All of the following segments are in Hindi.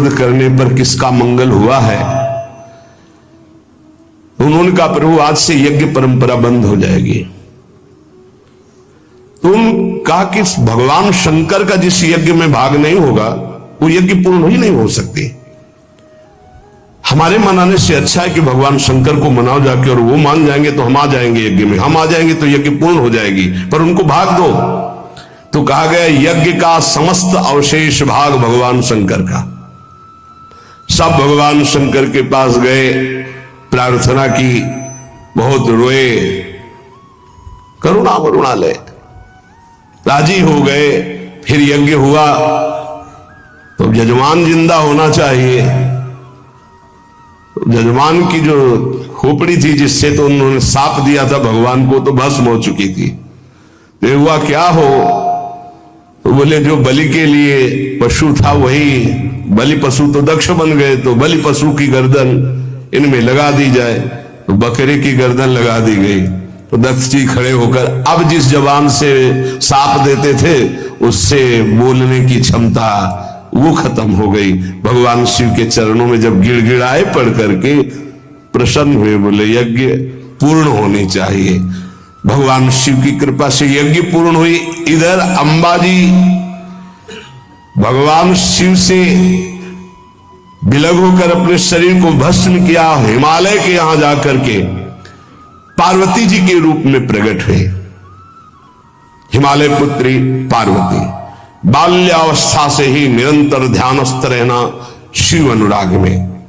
विरोध करने पर किसका मंगल हुआ है। उन्होंने कहा प्रभु आज से यज्ञ परंपरा बंद हो जाएगी। तो उन्होंने कहा कि भगवान शंकर का जिस यज्ञ में भाग नहीं होगा वो यज्ञ पूर्ण ही नहीं हो सकती। हमारे मनाने से अच्छा है कि भगवान शंकर को मनाओ जाके, और वो मान जाएंगे तो हम आ जाएंगे यज्ञ में, हम आ जाएंगे तो यज्ञ पूर्ण हो जाएगी, पर उनको भाग दो। तो कहा गया यज्ञ का समस्त अवशेष भाग भगवान शंकर का। सब भगवान शंकर के पास गए, प्रार्थना की, बहुत रोए, करुणा वरुणालय, राजी हो गए। फिर यज्ञ हुआ। तो यजमान जिंदा होना चाहिए। यजमान की जो खोपड़ी थी जिससे तो उन्होंने साप दिया था भगवान को, तो भस्म हो चुकी थी। तो हुआ क्या हो, तो बोले जो बलि के लिए पशु था वही बलि पशु तो दक्ष बन गए, तो बलि पशु की गर्दन इनमें लगा दी जाए। तो बकरे की गर्दन लगा दी गई। तो दक्ष जी खड़े होकर अब जिस जबान से साप देते थे उससे बोलने की क्षमता वो खत्म हो गई। भगवान शिव के चरणों में जब गिड़गिड़ाए पढ़ करके प्रसन्न हुए, बोले यज्ञ पूर्ण होनी चाहिए। भगवान शिव की कृपा से यज्ञ पूर्ण हुई। इधर अंबाजी भगवान शिव से विलग होकर अपने शरीर को भस्म किया, हिमालय के यहां जाकर के पार्वती जी के रूप में प्रकट हुए। हिमालय पुत्री पार्वती बाल्यावस्था से ही निरंतर ध्यानस्थ रहना शिव अनुराग में।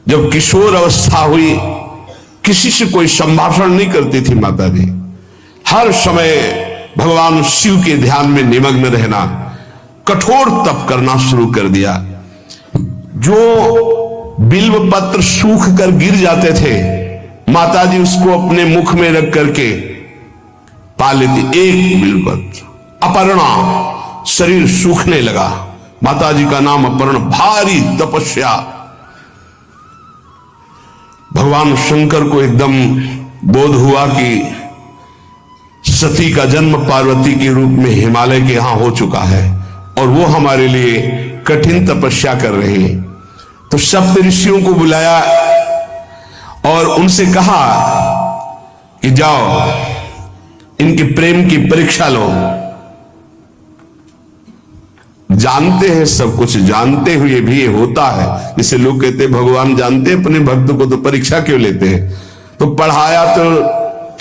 जब किशोर अवस्था हुई, किसी से कोई संभाषण नहीं करती थी माता जी, हर समय भगवान शिव के ध्यान में निमग्न रहना, कठोर तप करना शुरू कर दिया। जो बिल्व पत्र सूख कर गिर जाते थे माता जी उसको अपने मुख में रख करके पा लेती। एक बिल्व पत्र, अपर्णा, शरीर सूखने लगा। माता जी का नाम अपर्ण, भारी तपस्या। भगवान शंकर को एकदम बोध हुआ कि सती का जन्म पार्वती के रूप में हिमालय के यहां हो चुका है और वो हमारे लिए कठिन तपस्या कर रहे हैं। तो सप्त ऋषियों को बुलाया और उनसे कहा कि जाओ इनके प्रेम की परीक्षा लो। जानते हैं, सब कुछ जानते हुए भी ये होता है। जैसे लोग कहते हैं भगवान जानते हैं अपने भक्त को, तो परीक्षा क्यों लेते हैं। तो पढ़ाया तो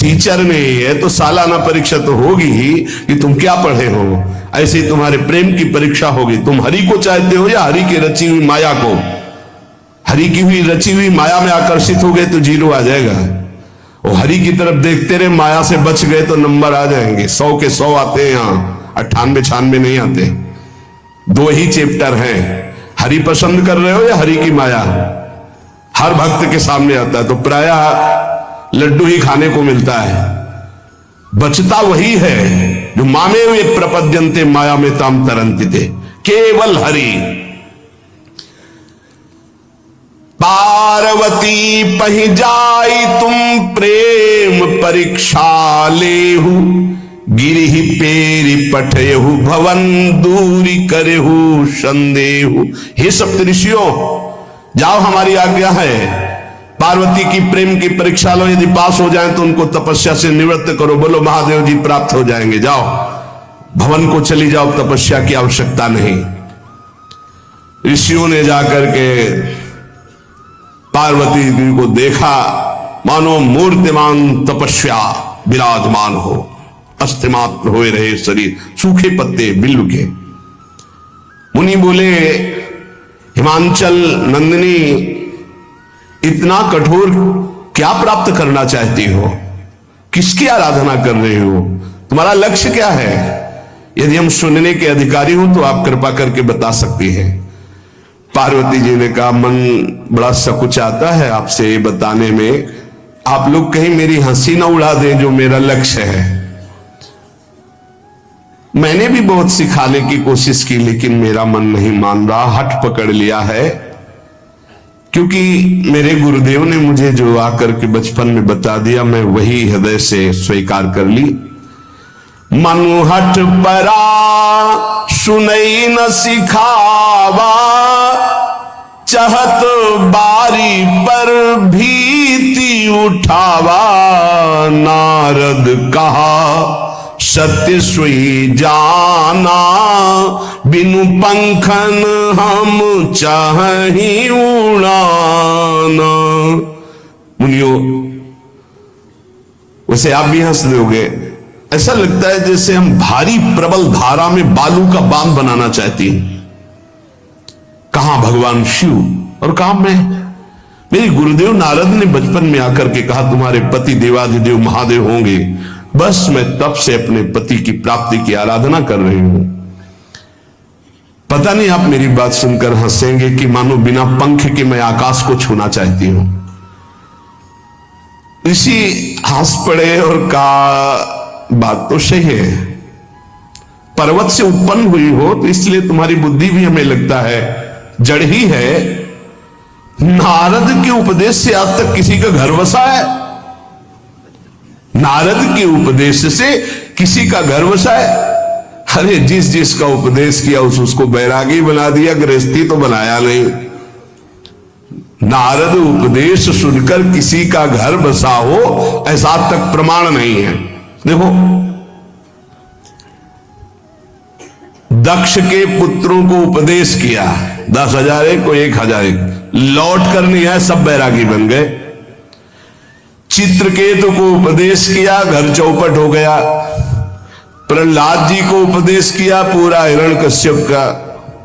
टीचर ने है, तो सालाना परीक्षा तो होगी ही कि तुम क्या पढ़े हो। ऐसे ही तुम्हारे प्रेम की परीक्षा होगी। तुम हरि को चाहते हो या हरि की रची हुई माया को। हरि की हुई रची हुई माया में आकर्षित हो गए तो जीरो आ जाएगा। और हरि की तरफ देखते रहे, माया से बच गए तो नंबर आ जाएंगे। 100 के 100 आते हैं, यहाँ 98 96 नहीं आते। दो ही चैप्टर हैं, हरि पसंद कर रहे हो या हरि की माया। हर भक्त के सामने आता है तो प्रायः लड्डू ही खाने को मिलता है। बचता वही है जो मामे हुए प्रपद्यंते माया में ताम तरंती थे, केवल हरि। पार्वती पहि जाई तुम प्रेम परीक्षा लेहु, गिरिहि पेरि पठयहु भवन दूरी करेहु संदेहु। हे सप्तऋषियों, जाओ हमारी आज्ञा है, पार्वती की प्रेम की परीक्षा लो। यदि पास हो जाए तो उनको तपस्या से निवृत्त करो। बोलो महादेव जी प्राप्त हो जाएंगे। जाओ भवन को चली जाओ, तपस्या की आवश्यकता नहीं। ऋषियों ने जाकर के पार्वती जी को देखा, मानो मूर्तिमान तपस्या विराजमान हो, अस्थिमात्र हुए रहे शरीर, सूखे पत्ते बिल्व के। मुनि बोले हिमांचल नंदिनी, इतना कठोर क्या प्राप्त करना चाहती हो, किसकी आराधना कर रहे हो, तुम्हारा लक्ष्य क्या है। यदि हम सुनने के अधिकारी हो तो आप कृपा करके बता सकती हैं। पार्वती जी ने कहा मन बड़ा सकुचाता है आपसे ये बताने में, आप लोग कहीं मेरी हंसी ना उड़ा दें जो मेरा लक्ष्य है। मैंने भी बहुत सिखाने की कोशिश की लेकिन मेरा मन नहीं मान रहा, हठ पकड़ लिया है। क्योंकि मेरे गुरुदेव ने मुझे जो आकर के बचपन में बता दिया मैं वही हृदय से स्वीकार कर ली। मनु हठ परा सुनई न सिखावा, बारी पर भीति उठावा, नारद कहा सत्य सोई जाना, बिनु पंखन हम चाहि उड़ाना। मुनियों, वैसे आप भी हंस दोगे, ऐसा लगता है जैसे हम भारी प्रबल धारा में बालू का बांध बनाना चाहती हैं। कहां भगवान शिव और कहां मैं? मेरे गुरुदेव नारद ने बचपन में आकर के कहा तुम्हारे पति देवाधिदेव महादेव होंगे, बस मैं तब से अपने पति की प्राप्ति की आराधना कर रही हूं। पता नहीं आप मेरी बात सुनकर हंसेंगे कि मानो बिना पंख के मैं आकाश को छूना चाहती हूं। ऋषि हंस पड़े और कहा बात तो सही है, पर्वत से उत्पन्न हुई हो तो इसलिए तुम्हारी बुद्धि भी हमें लगता है जड़ ही है। नारद के उपदेश से आज तक किसी का घर बसा है? नारद के उपदेश से किसी का घर बसा है? अरे जिस जिसका उपदेश किया उसको बैरागी बना दिया, गृहस्थी तो बनाया नहीं। नारद उपदेश सुनकर किसी का घर बसा हो ऐसा आज तक प्रमाण नहीं है। देखो, दक्ष के पुत्रों को उपदेश किया, 10,000 को 1,000 लौट कर नहीं आए, सब बैरागी बन गए। चित्रकेतु को उपदेश किया, घर चौपट हो गया। प्रहलाद जी को उपदेश किया, पूरा हिरण्यकश्यप का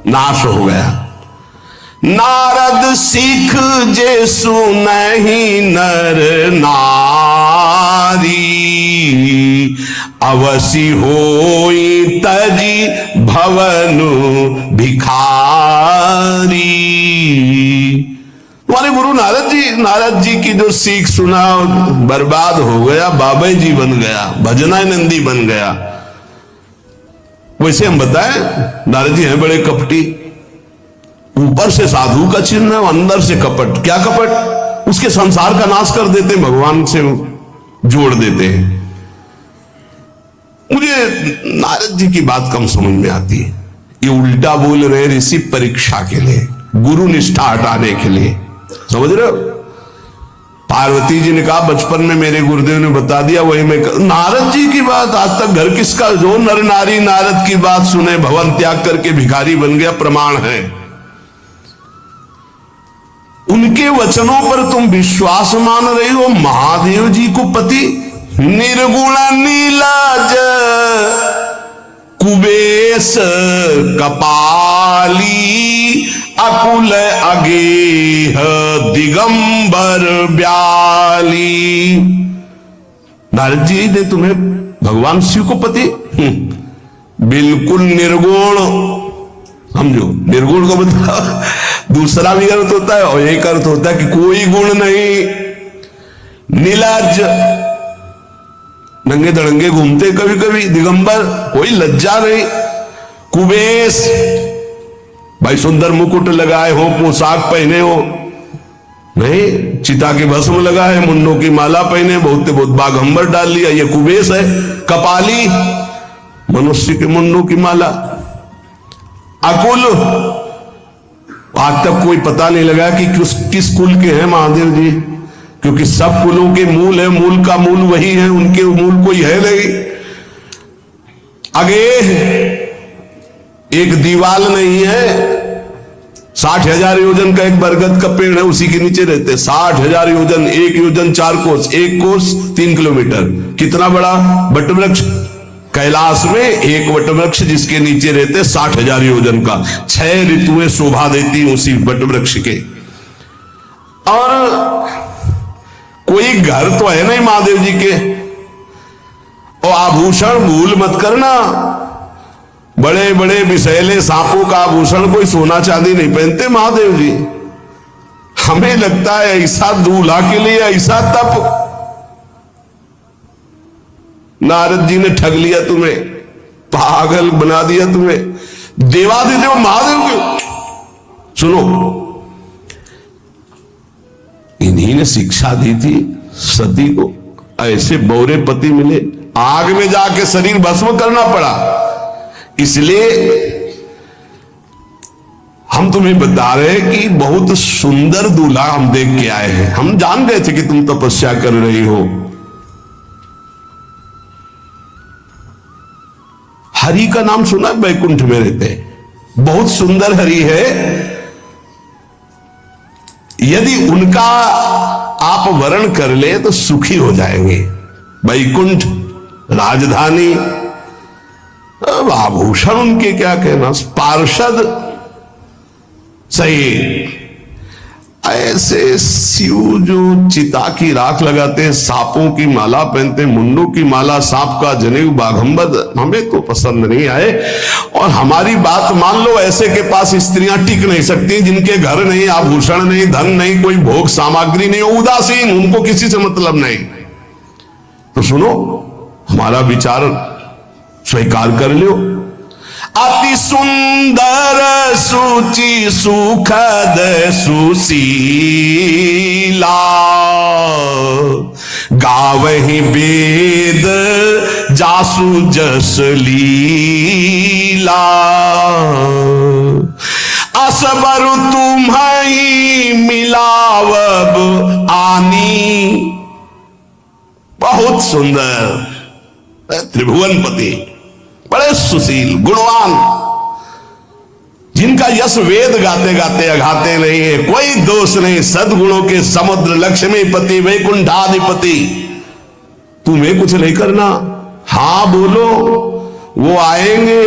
नाश हो गया। नारद सीख जे सुनहि नर नारी, अवसी होई तजी भवनु भिखारी। तुम्हारे गुरु नारद जी की जो सीख सुना बर्बाद हो गया, बाबा जी बन गया, भजनानंदी बन गया। वैसे हम बताएं, नारद जी हैं बड़े कपटी, ऊपर से साधु का चिन्ह, अंदर से कपट। क्या कपट? उसके संसार का नाश कर देते, भगवान से जोड़ देते हैं। मुझे नारद जी की बात कम समझ में आती है। ये उल्टा बोल रहे ऋषि परीक्षा के लिए, गुरु निष्ठा हटाने के लिए, समझ रहे हो? पार्वती जी ने कहा बचपन में मेरे गुरुदेव ने बता दिया, वही मैं नारद जी की बात आज तक घर किसका? जो नर नारी नारद की बात सुने भवन त्याग करके भिखारी बन गया, प्रमाण है। उनके वचनों पर तुम विश्वास मान रही हो। महादेव जी को पति निर्गुण नीलाज कुबेश कपाली, अकुल अगेह दिगंबर ब्याली। नारद जी ने तुम्हें भगवान शिव को पति बिल्कुल निर्गुण समझो। निर्गुण को बता, दूसरा भी अर्थ होता है और एक अर्थ होता है कि कोई गुण नहीं। नीलाज, नंगे दड़ंगे घूमते कभी कभी। दिगंबर, कोई लज्जा नहीं। कुबेश, भाई सुंदर मुकुट लगाए हो, पोशाक पहने हो, नहीं चिता के भस्म लगाए, मुन्नों की माला पहने, बहुत बाघंबर डाल लिया, ये कुबेश है। कपाली, मनुष्य के मुन्नों की माला। अकुल, आज तक कोई पता नहीं लगा कि किस कुल के हैं महादेव जी, क्योंकि सब कुलों के मूल है, मूल का मूल वही है, उनके मूल कोई है नहीं। आगे एक दीवाल नहीं है, 60,000 योजन का एक बरगद का पेड़ है, उसी के नीचे रहते। 60,000 योजन, 1 योजन 4 कोस, 1 कोस 3 किलोमीटर। कितना बड़ा वटवृक्ष? कैलाश में एक वटवृक्ष जिसके नीचे रहते 60,000 योजन का। 6 ऋतुएं शोभा देती उसी वटवृक्ष के। और कोई घर तो है नहीं महादेव जी के। और आभूषण भूल मत करना, बड़े बड़े विषैले सांपों का आभूषण कोई सोना चांदी नहीं पहनते महादेव जी। हमें लगता है ऐसा दूल्हा के लिए ऐसा तप। नारद जी ने ठग लिया तुम्हें, पागल बना दिया तुम्हें। देवाधिदेव महादेव के सुनो, इन्हीं ने शिक्षा दी थी सती को। ऐसे बौरे पति मिले, आग में जाके शरीर भस्म करना पड़ा। इसलिए हम तुम्हें बता रहे कि बहुत सुंदर दूल्हा हम देख के आए हैं। हम जान गए थे कि तुम तपस्या कर रही हो। हरि का नाम सुना? वैकुंठ में रहते, बहुत सुंदर हरि है। यदि उनका आप वर्ण कर ले तो सुखी हो जाएंगे। वैकुंठ राजधानी, आभूषण उनके क्या कहना, पार्षद सही। ऐसे शिव जो चिता की राख लगाते हैं, सांपों की माला पहनते, मुंडों की माला, सांप का जनेऊ, बाघंबर, हमें तो पसंद नहीं आए। और हमारी बात मान लो, ऐसे के पास स्त्रियां टिक नहीं सकती जिनके घर नहीं, आभूषण नहीं, धन नहीं, कोई भोग सामग्री नहीं, उदासीन, उनको किसी से मतलब नहीं। तो सुनो, हमारा विचार स्वीकार कर लो। अति सुंदर सुचि सुखद सुशीला, गावहि वेद जासु जस लीला, असबर तुम्हि मिलावब आनी। बहुत सुंदर त्रिभुवनपति, बड़े सुशील गुणवान, जिनका यश वेद गाते गाते अघाते नहीं है, कोई दोष नहीं, सद्गुणों के समुद्र, लक्ष्मीपति, वैकुंठाधिपति। तुम्हें कुछ नहीं करना, हाँ बोलो, वो आएंगे,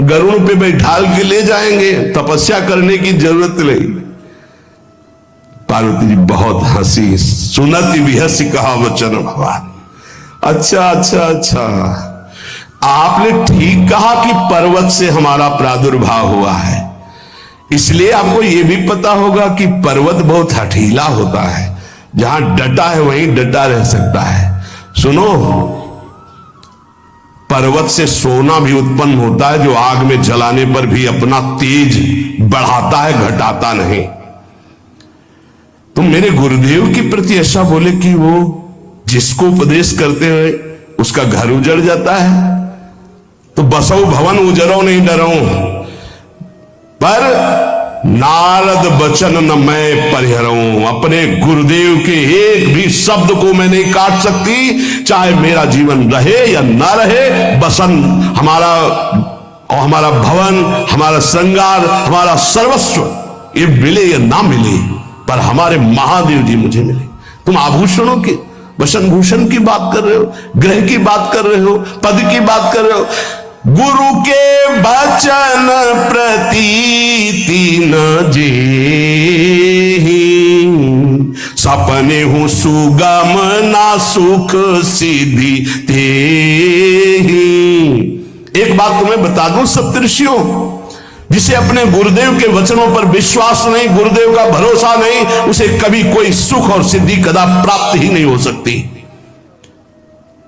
गरुड़ पे बैठाल के ले जाएंगे, तपस्या करने की जरूरत नहीं। पार्वती जी बहुत हंसी, सुनति विहसी कहा वचन भगवान। अच्छा अच्छा अच्छा, आपने ठीक कहा कि पर्वत से हमारा प्रादुर्भाव हुआ है, इसलिए आपको यह भी पता होगा कि पर्वत बहुत हठीला होता है, जहां डटा है वहीं डटा रह सकता है। सुनो, पर्वत से सोना भी उत्पन्न होता है, जो आग में जलाने पर भी अपना तेज बढ़ाता है, घटाता नहीं। तुम मेरे गुरुदेव के प्रति ऐसा बोले कि वो जिसको उपदेश करते हुए उसका घर उजड़ जाता है, तो बसो भवन उजरो नहीं डरो। पर नारद बचन न मैं परिहरऊं, अपने गुरुदेव के एक भी शब्द को मैं नहीं काट सकती, चाहे मेरा जीवन रहे या ना रहे। बसन हमारा और हमारा भवन, हमारा श्रृंगार, हमारा सर्वस्व, ये मिले या ना मिले, पर हमारे महादेव जी मुझे मिले। तुम आभूषणों की, वसन भूषण की बात कर रहे हो, ग्रह की बात कर रहे हो, पद की बात कर रहे हो। गुरु के वचन प्रतीति न जेहि, सपने हूं सुगम ना सुख सिद्धि तेहि। एक बात तुम्हें बता दूं सप्तऋषियों, जिसे अपने गुरुदेव के वचनों पर विश्वास नहीं, गुरुदेव का भरोसा नहीं, उसे कभी कोई सुख और सिद्धि कदा प्राप्त ही नहीं हो सकती।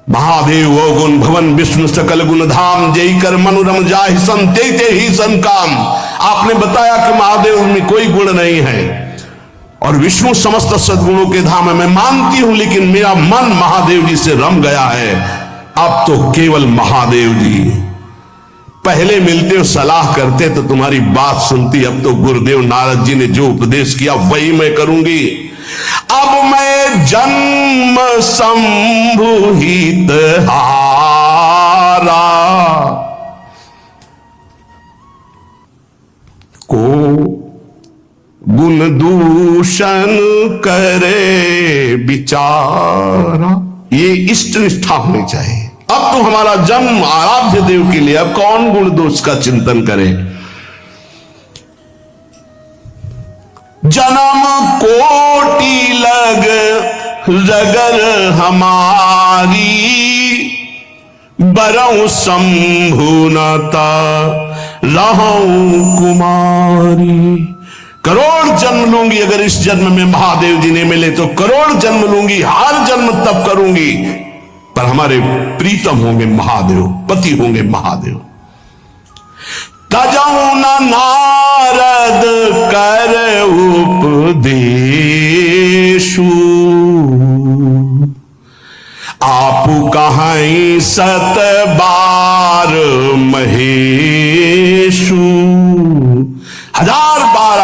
महादेव गुण भवन विष्णु सकल गुण धाम, जय कर मनोरम जाहि सन ते ही सन काम। आपने बताया कि महादेव में कोई गुण नहीं है और विष्णु समस्त सद्गुणों के धाम है, मैं मानती हूं, लेकिन मेरा मन महादेव जी से रम गया है। अब तो केवल महादेव जी, पहले मिलते हो सलाह करते तो तुम्हारी बात सुनती, अब तो गुरुदेव नारद जी ने जो उपदेश किया वही मैं करूंगी। अब मैं जन्म संभुहित हारा, को गुण दूषण करे विचारा। ये इष्ट निष्ठा होनी चाहिए। अब तो हमारा जन्म आराध्य देव के लिए, अब कौन गुण दोष का चिंतन करे। जन्म कोटि लग रगर हमारी, बरऊ शंभुनता रहूं कुमारी। करोड़ जन्म लूंगी, अगर इस जन्म में महादेव जी ने मिले तो करोड़ जन्म लूंगी, हर जन्म तब करूंगी, पर हमारे प्रीतम होंगे महादेव, पति होंगे महादेव। तजऊ न नारद कर उपदेशु, आपु कहीं सत बार महेशु। हजार बार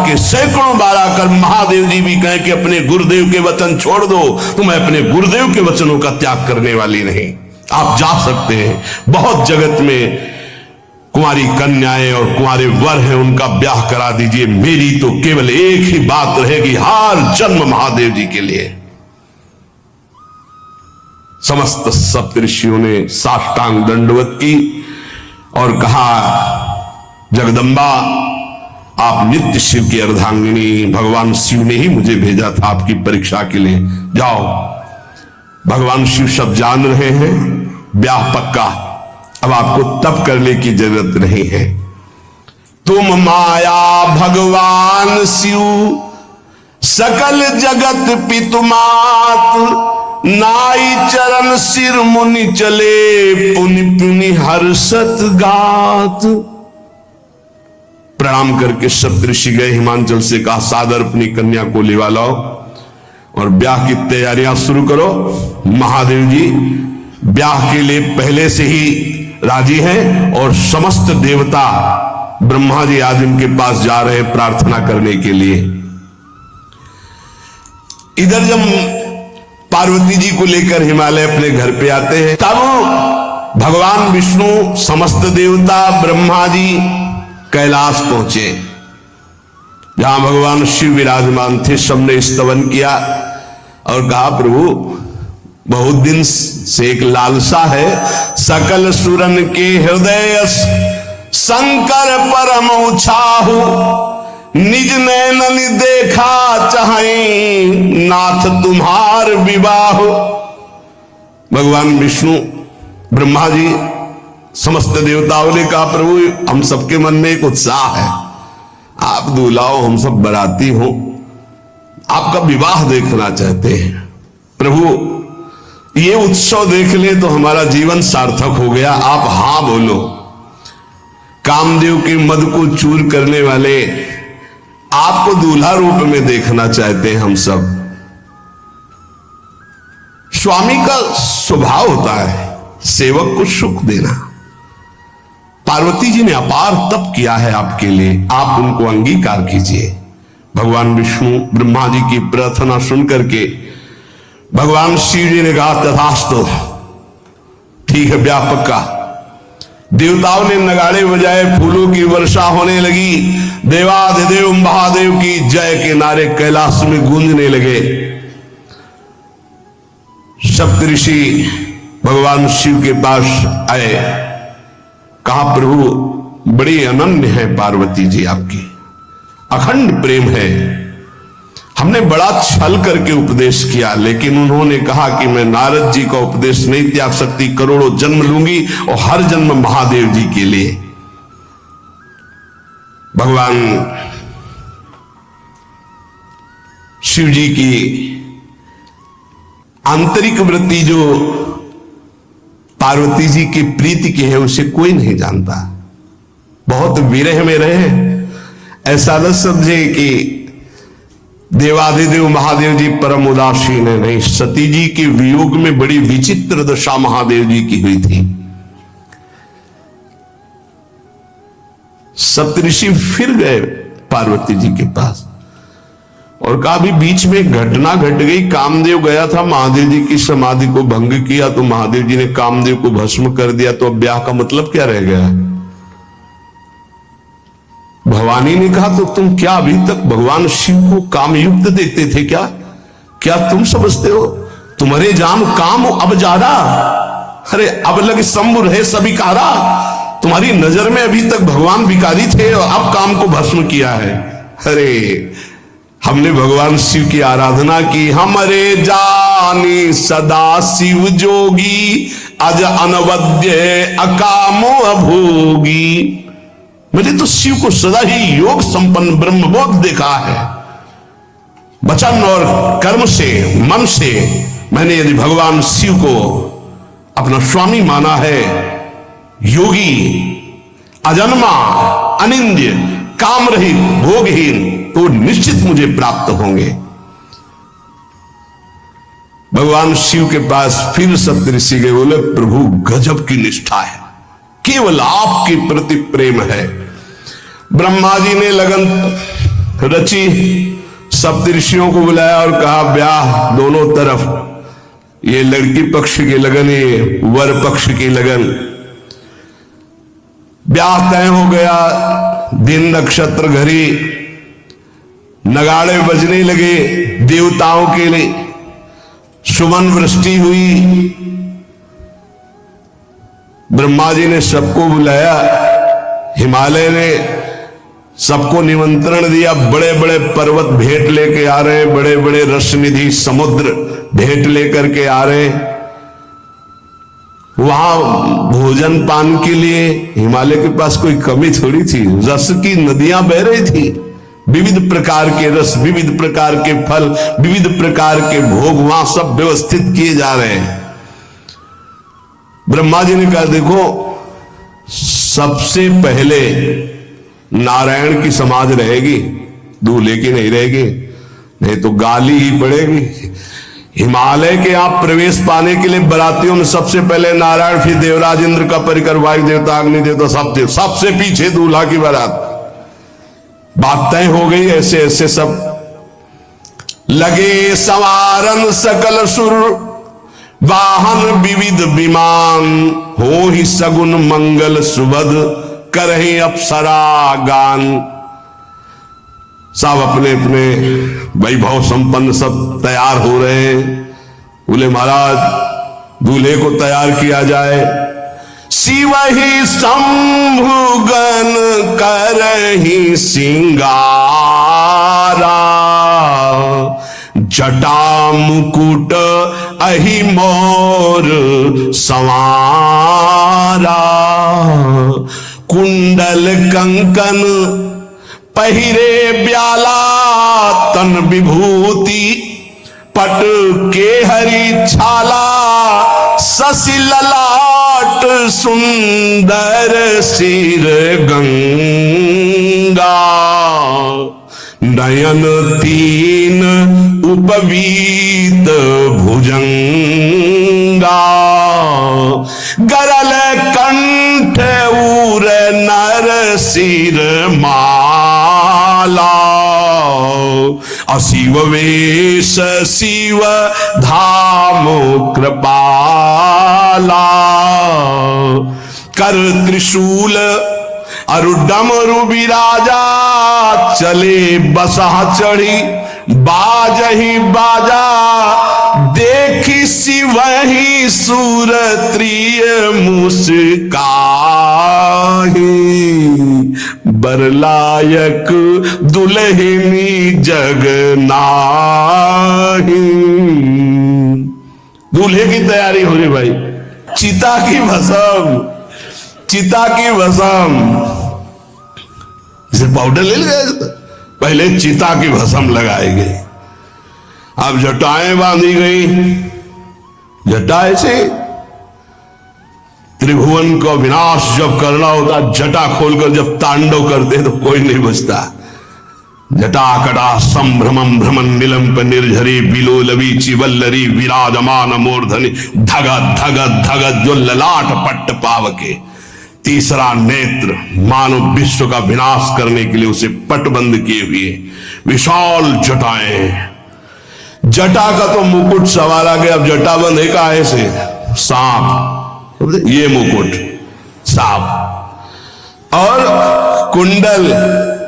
के सैकड़ों बार आकर महादेव जी भी कहें कि अपने गुरुदेव के वचन छोड़ दो, तो मैं अपने गुरुदेव के वचनों का त्याग करने वाली नहीं। आप जा सकते हैं, बहुत जगत में कुंवारी कन्याएं और कुंवारे वर हैं, उनका ब्याह करा दीजिए। मेरी तो केवल एक ही बात रहेगी, हर जन्म महादेव जी के लिए। समस्त सप्तऋषियों ने साष्टांग दंडवत की और कहा, जगदम्बा आप नित्य शिव की अर्धांगिनी, भगवान शिव ने ही मुझे भेजा था आपकी परीक्षा के लिए। जाओ, भगवान शिव सब जान रहे हैं, ब्याह पक्का, अब आपको तप करने की जरूरत नहीं है। तुम माया भगवान शिव सकल जगत पितुमात, नाई चरण सिर मुनि चले, पुनि पुनि हर्षत गात। प्रणाम करके सप्तऋषि गए, हिमांचल से कहा सादर अपनी कन्या को लेवा लाओ और ब्याह की तैयारियां शुरू करो। महादेव जी ब्याह के लिए पहले से ही राजी हैं और समस्त देवता ब्रह्मा जी आज इनके पास जा रहे हैं प्रार्थना करने के लिए। इधर जब पार्वती जी को लेकर हिमालय अपने घर पे आते हैं, तब भगवान विष्णु, समस्त देवता, ब्रह्मा जी कैलाश पहुंचे, जहां भगवान शिव विराजमान थे। सबने स्तवन किया और कहा, प्रभु बहुत दिन से एक लालसा है, सकल सुरन के हृदय शंकर परम उछाहु, निज नैनन देखा चाहे नाथ तुम्हार विवाह। भगवान विष्णु, ब्रह्मा जी, समस्त देवताओं ने कहा, प्रभु हम सबके मन में एक उत्साह है, आप दूल्हा हो, हम सब बराती हो, आपका विवाह देखना चाहते हैं। प्रभु ये उत्सव देख ले तो हमारा जीवन सार्थक हो गया, आप हां बोलो। कामदेव के मद को चूर करने वाले आपको दूल्हा रूप में देखना चाहते हैं हम सब। स्वामी का स्वभाव होता है सेवक को सुख देना। पार्वती जी ने अपार तप किया है आपके लिए, आप उनको अंगीकार कीजिए। भगवान विष्णु ब्रह्मा जी की प्रार्थना सुन करके भगवान शिव जी ने कहा, तथास्तु, ठीक है ब्याह पक्का। देवताओं ने नगाड़े बजाए, फूलों की वर्षा होने लगी, देवाधिदेव महादेव की जय के नारे कैलाश में गूंजने लगे। सप्तऋषि भगवान शिव के पास आए, कहा, प्रभु बड़ी अनन्य है पार्वती जी आपकी, अखंड प्रेम है। हमने बड़ा छल करके उपदेश किया, लेकिन उन्होंने कहा कि मैं नारद जी का उपदेश नहीं त्याग सकती, करोड़ों जन्म लूंगी और हर जन्म महादेव जी के लिए। भगवान शिव जी की आंतरिक वृत्ति जो पार्वती जी की प्रीति की है, उसे कोई नहीं जानता। बहुत विरह में रहे, ऐसा न समझे कि देवाधिदेव महादेव जी परम उदासीन है, नहीं। सती जी के वियोग में बड़ी विचित्र दशा महादेव जी की हुई थी। सप्तऋषि फिर गए पार्वती जी के पास और कहा, भी बीच में घटना घट गई, कामदेव गया था महादेव जी की समाधि को भंग किया, तो महादेव जी ने कामदेव को भस्म कर दिया, तो अब ब्याह का मतलब क्या रह गया। भवानी ने कहा, तो तुम क्या अभी तक भगवान शिव को कामयुक्त देखते थे क्या? क्या तुम समझते हो तुम्हारे जान काम अब ज्यादा, अरे अब लगे शंभु है सभी कारा। तुम्हारी नजर में अभी तक भगवान भिखारी थे और अब काम को भस्म किया है। अरे हमने भगवान शिव की आराधना की, हमारे जानी सदा शिव जोगी, अज अनवद्य अकामो अभोगी। मैंने तो शिव को सदा ही योग संपन्न ब्रह्मबोध देखा है। वचन और कर्म से, मन से मैंने यदि भगवान शिव को अपना स्वामी माना है, योगी, अजन्मा, अनिंद्य, काम रहित, भोगहीन, तो निश्चित मुझे प्राप्त होंगे। भगवान शिव के पास फिर सप्तऋषि गए, बोले, प्रभु गजब की निष्ठा है, केवल आपके प्रति प्रेम है। ब्रह्मा जी ने लगन रची, सप्तऋषियों को बुलाया और कहा ब्याह दोनों तरफ, ये लड़की पक्ष की लगन, ये वर पक्ष की लगन। ब्याह तय हो गया, दिन नक्षत्र घड़ी, नगाड़े बजने लगे, देवताओं के लिए सुमन वृष्टि हुई। ब्रह्मा जी ने सबको बुलाया, हिमालय ने सबको निमंत्रण दिया, बड़े बड़े पर्वत भेंट लेके आ रहे हैं, बड़े बड़े रसनिधि समुद्र भेंट लेकर के आ रहे हैं। वहां भोजन पान के लिए हिमालय के पास कोई कमी थोड़ी थी, रस की नदियां बह रही थी, विविध प्रकार के रस, विविध प्रकार के फल, विविध प्रकार के भोग वहां सब व्यवस्थित किए जा रहे हैं। ब्रह्मा जी ने कहा देखो, सबसे पहले नारायण की समाज रहेगी, दूल्हे की नहीं रहेगी, नहीं तो गाली ही पड़ेगी। हिमालय के आप प्रवेश पाने के लिए बरातियों में सबसे पहले नारायण, फिर देवराज इंद्र का परिकर, वायु देवता, अग्नि देवता, सब देव, सबसे पीछे दूल्हा की बारात। बात तय हो गई। ऐसे ऐसे सब लगे सवारन सकल सुर, वाहन विविध विमान, हो ही सगुन मंगल सुबद, करहि अप्सरा गान। सब अपने अपने वैभव संपन्न सब तैयार हो रहे हैं। बोले महाराज दूल्हे को तैयार किया जाए। शिव ही शंभुगन करहि सिंगारा, जटा मुकुट अहि मोर संवारा, कुंडल कंकन पहिरे ब्याला, तन विभूति पट के हरि छाला, शशि ललाट सुंदर सिर गंगा, नयन तीन उपवीत भुजंगा, गरल कंठ उर नर सिर माला, अशिव वेश शिव धाम कृपाला, कर त्रिशूल अरु डमरु विराजा, चले बसहा चढ़ी बाजही बाजा, देखी शिवहि सुरत्रिय मुस्काही, बरलायक दुल्हनी जग नाही। दूल्हे की तैयारी हो रही भाई, चिता की भस्म, चिता की भस्म, जैसे पाउडर ले गए, पहले चिता की भस्म लगाई गई। अब जटाएं बांधी गई, जटाएं से त्रिभुवन का विनाश जब करना होता, जटा खोलकर जब तांडव करते तो कोई नहीं बचता। जटाकटा संभ्रमम भ्रमण निलंप निर्झरी, बिलोलवी चिवल्लरी विराजमान मूर्धनि, धगत धगत धगत जो ललाट पट्ट पावके। तीसरा नेत्र मानव विश्व का विनाश करने के लिए उसे पटबंद किए हुए विशाल जटाएं। जटा का तो मुकुट सवारा गया, अब जटा बंद है का ऐसे सांप, ये मुकुट सांप, और कुंडल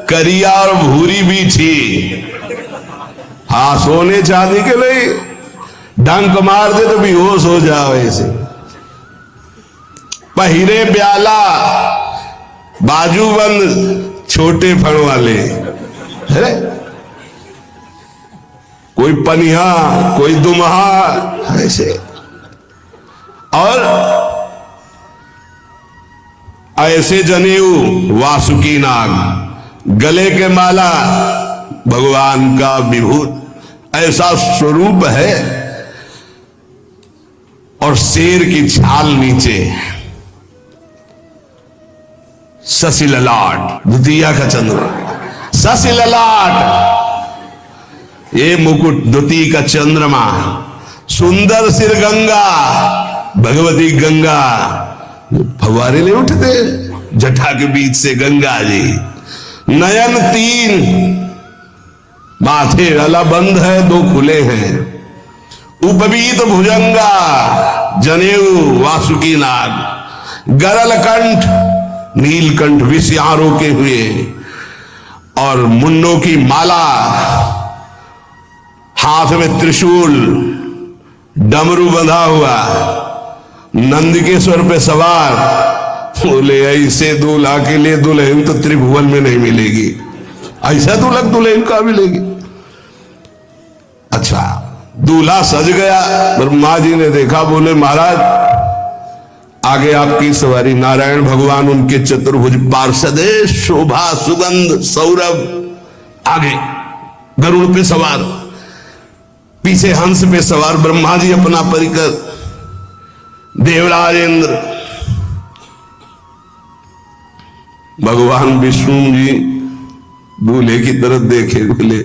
करिया और भूरी भी थी। हाँ, सोने चांदी के लिए डंक मार दे तो बेहोश हो जाओ ऐसे। पहिरे ब्याला, बाजूबंद छोटे फण वाले है, कोई पनिहा कोई दुमहा ऐसे, और ऐसे जनेऊ वासुकी नाग, गले के माला भगवान का विभूत, ऐसा स्वरूप है, और शेर की छाल नीचे, शशि ललाट, द्वितीया का चंद्र, शशि ललाट, ये मुकुट द्वितीय का चंद्रमा, सुंदर सिर गंगा, भगवती गंगा, फवारे नहीं उठते जटा के बीच से गंगा जी, नयन तीन माथे वाला बंद है, दो खुले हैं। उपवीत भुजंगा जनेऊ वासुकी नाग, गरल कंठ नीलकंठ विषयां रोके हुए, और मुंडों की माला, हाथ में त्रिशूल, डमरू बंधा हुआ, नंदिकेश्वर पे सवार। बोले ऐसे दूल्हा के लिए दुल्हन तो त्रिभुवन में नहीं मिलेगी, ऐसा दूल्हा दुल्हन का मिलेगी। अच्छा, दूल्हा सज गया, ब्रह्मा जी ने देखा, बोले महाराज आगे आपकी सवारी। नारायण भगवान उनके चतुर्भुज पार्षद, शोभा सुगंध सौरभ, आगे गरुड़ पे सवार, पीछे हंस पे सवार ब्रह्मा जी अपना परिकर, देवराज इंद्र, भगवान विष्णु जी दूल्हे की तरफ देखे, बोले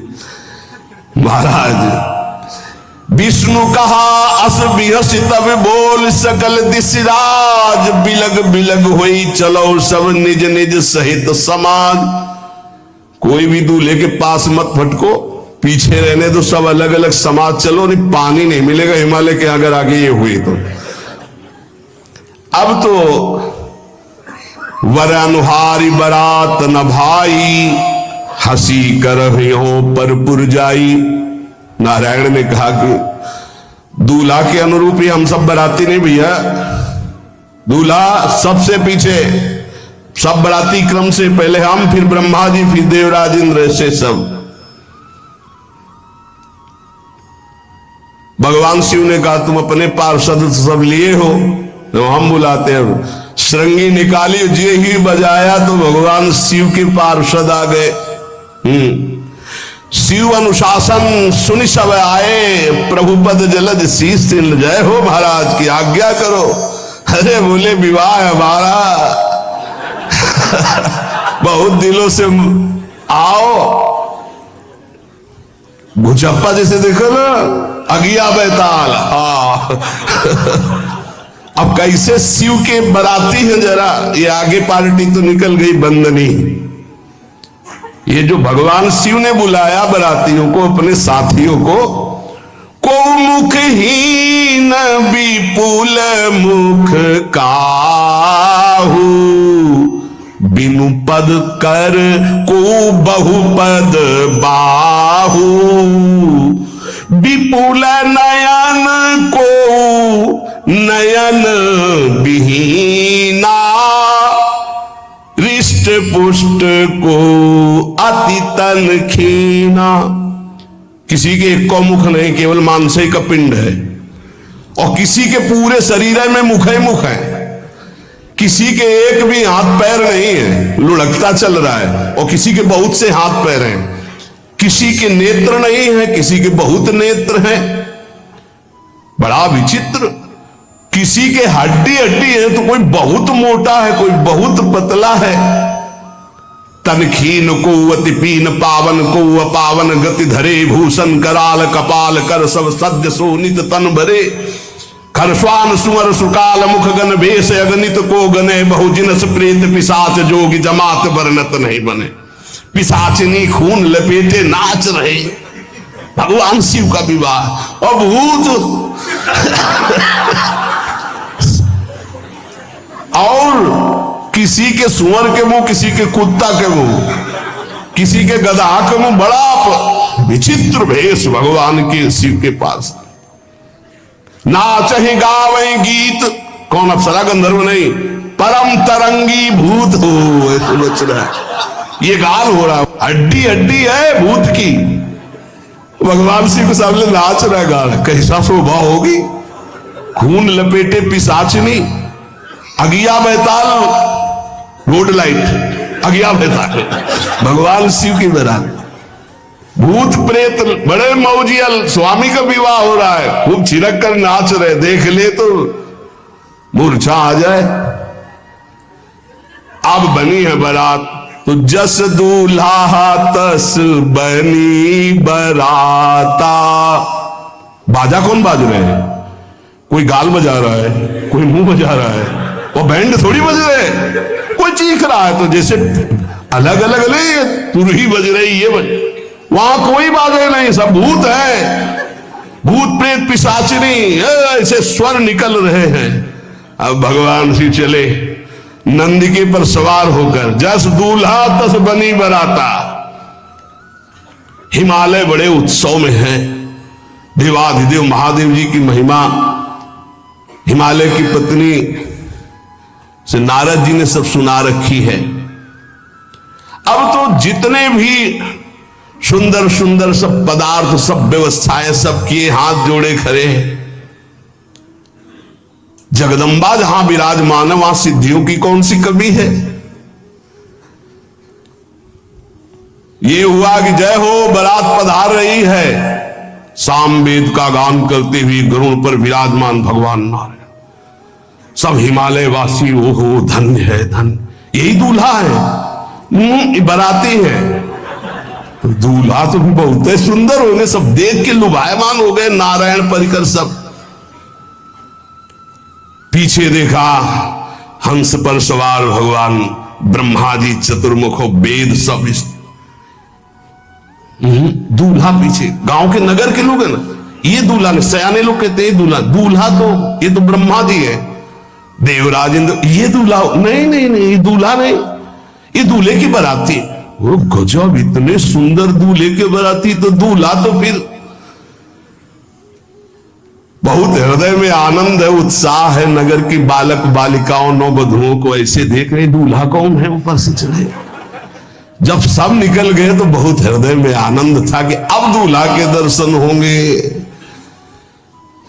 महाराज विष्णु कहा अस बिहस तब बोल सकल दिशराज, बिलग बिलग हुई चलो सब निज निज सहित समाज। कोई भी दूल्हे के पास मत फटको, पीछे रहने दो, सब अलग अलग समाज चलो, नहीं पानी नहीं मिलेगा हिमालय के अगर आगे ये हुई तो। अब तो वर अनुहारी बरात न भाई, हंसी कर हो पर पुरजाई। नारायण ने कहा कि दूल्हा के अनुरूप ही हम सब बराती नहीं भैया, दूल्हा सबसे पीछे, सब बराती क्रम से पहले हम, फिर ब्रह्मा जी, फिर देवराज इंद्र, से सब। भगवान शिव ने कहा तुम अपने पार्षद सब लिए हो, तो हम बुलाते हैं। श्रृंगी निकाली, जे ही बजाया तो भगवान शिव के पार्षद आ गए। शिव अनुशासन सुनि सब आए, प्रभुपद जलद शीश तिल, जय हो महाराज की आज्ञा करो। अरे बोले विवाह हमारा बहुत दिनों से आओ। भुचप्पा जैसे देखो ना, अगिया बैताल। अब कैसे शिव के बराती हैं, जरा ये आगे पार्टी तो निकल गई बंदनी। ये जो भगवान शिव ने बुलाया बरातियों को, अपने साथियों को मुखहीन विपुल मुख काहू, बिनु पद कर को बहुपद बाहू, विपुल नयन को नयन विहीना, रिष्ट पुष्ट को अति तन खीना। किसी के एक को मुख नहीं, केवल मांसे का पिंड है, और किसी के पूरे शरीर में मुख है, किसी के एक भी हाथ पैर नहीं है, लुढ़कता चल रहा है, और किसी के बहुत से हाथ पैर हैं। किसी के नेत्र नहीं है, किसी के बहुत नेत्र हैं, बड़ा विचित्र। किसी के हड्डी है तो कोई बहुत मोटा है, कोई बहुत पतला है। तनखीन को अति पीन, पावन को अपावन, गति धरे भूषण कराल, कपाल कर सब सद्य सोनित तन भरे। खरस्वान सुअर सुकाल, मुख गण भेष अगणित को गने, बहुजिनस प्रेत पिशाच जोगी, जमात बरनत नहीं बने। पिशाचिनी खून लपेटे नाच रहे, भगवान शिव का विवाह। और भूत और किसी के सुअर के मुंह, किसी के कुत्ता के मुंह, किसी के गधा के मुंह, बड़ा विचित्र भेष भगवान के शिव के पास। नाचहि गावे गीत, कौन अप्सरा गंधर्व नहीं, परम तरंगी भूत हो, ऐसे बच रहा है। ये गाल हो रहा है, हड्डी है भूत की। भगवान शिव के सामने नाच रहा है, गाल, कैसा शोभा होगी। खून लपेटे पिशाचिनी, अगिया बैताल, रोड लाइट, अगिया बैताल, भगवान शिव की बारात। भूत प्रेत बड़े मौजियल, स्वामी का विवाह हो रहा है, खूब छिड़क कर नाच रहे, देख ले तो मूर्छा आ जाए। अब बनी है बारात, तो जस दूल्हा तस बनी बराता। बाजा कौन बाज रहे हैं? कोई गाल बजा रहा है, कोई मुंह बजा रहा है, और बैंड थोड़ी बज रहे, कोई चीख रहा है। तो जैसे अलग अलग नहीं, तुरही बज रही, ये बज, वहां कोई बाधे नहीं, सब भूत है, भूत प्रेत पिशाचिनी ऐसे स्वर निकल रहे हैं। अब भगवान श्री चले नंदिके पर सवार होकर, जस दूल्हा तस बनी बराता। हिमालय बड़े उत्सव में है, देवाधिदेव महादेव जी की महिमा हिमालय की पत्नी से नारद जी ने सब सुना रखी है। अब तो जितने भी सुंदर सुंदर सब पदार्थ, सब व्यवस्थाएं, सब किए, हाथ जोड़े खड़े हैं। जगदम्बा जहां विराजमान है वहां सिद्धियों की कौन सी कमी है। ये हुआ कि जय हो बारात पधार रही है, सामवेद का गान करते हुए गरुड़ पर विराजमान भगवान नारायण। सब हिमालय वासी ओहो धन्य है, धन्य, यही दूल्हा है, बाराती है। तो दूल्हा तो भी बहुत सुंदर होंगे, सब देख के लुभायमान हो गए नारायण परिकर सब। पीछे देखा हंस पर सवार भगवान ब्रह्मा जी चतुर्मुखो, वेद सब दूल्हा पीछे। गांव के नगर के लोग है ना, ये दूल्हा नहीं, सयाने लोग कहते हैं दूल्हा, दूल्हा तो ये तो ब्रह्मा जी है, देवराज इंद्र, ये दूल्हा नहीं नहीं नहीं, ये दूल्हा नहीं, ये दूल्हे की बाराती। वो गजब, इतने सुंदर दूल्हे के बाराती, तो दूल्हा तो फिर बहुत हृदय में आनंद है, उत्साह है। नगर की बालक बालिकाओं नौवधुओं को ऐसे देख रहे, दूल्हा कौन है ऊपर से चले। जब सब निकल गए तो बहुत हृदय में आनंद था कि अब दूल्हा के दर्शन होंगे।